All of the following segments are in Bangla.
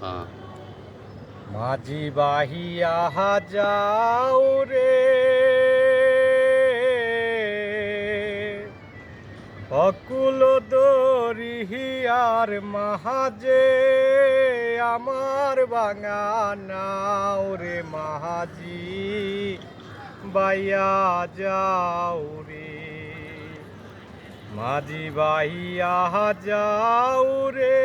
হ্যাঁ মাঝি বাহিয়া যাও রে অকুল দরিহিয়ার মাহাজে আমার বাঙা নাও রে মাহাজি বাইয়া যাও রে মাঝি বাহিয়া যাও রে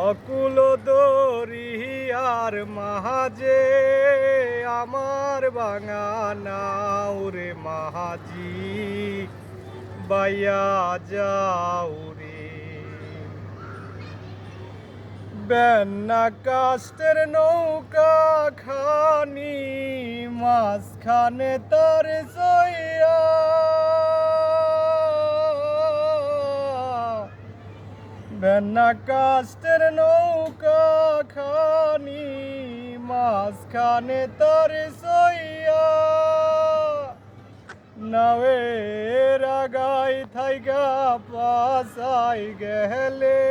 অকুল দরিয়ার মাহাজে আমার বাঙা নাও রে মাহাজি বাইয়া যাও রে বেন্না কাস্টের নৌকা খানি মাঝখানে তার সইয়া বেন্না কাস্টের নৌকা খানি মাঝখানে তার সইয়া নাওয়ের আগাই থাইগা পাসাই গেলে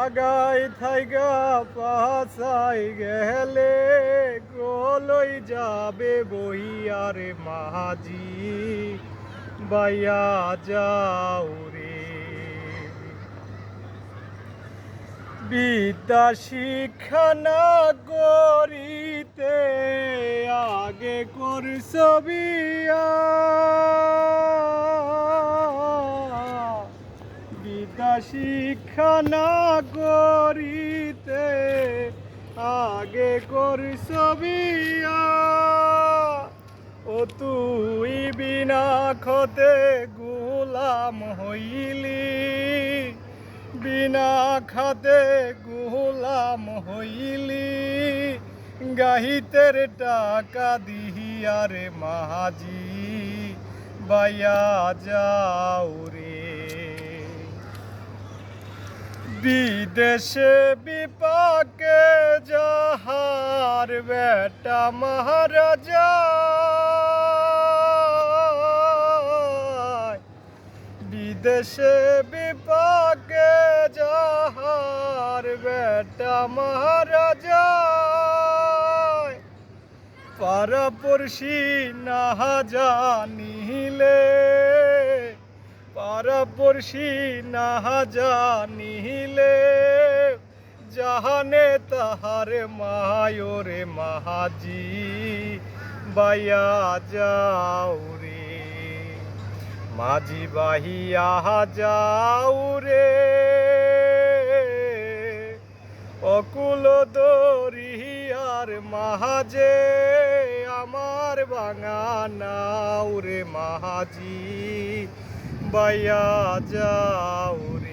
আগাই থাইগা পাসাই গেলে গোলই যাবে বহিয়ারে মাহাজি বাইয়া যাও রে বিদ্যা শিক্ষা না করিতে আগে করছ বিয়া বিদ্যা শিক্ষা না করিতে আগে করছ বিয়া ও তুই বিনা খতে গোলাম হইলি বিনা খাতে গোলাম হইলি গাহিতের টাকা দিহিয়ারে মাহাজি বাইয়া যাও রে বিদেশে বিপাকে যাহার বেটা মহারাজা বিদেশে বিপাকে যাহার বেটা মহারাজা পারাপড়শি না জানিলে পারাপড়শি না জানিলে জাহানে তাহার মায়োরে মাহাজি বাইয়া যাও রে মাঝি বাহিয়া যাও রে অকুল দরিয়ার মাহাজে আমার বাঙা নাও রে মাহাজি বাইয়া যাও রে।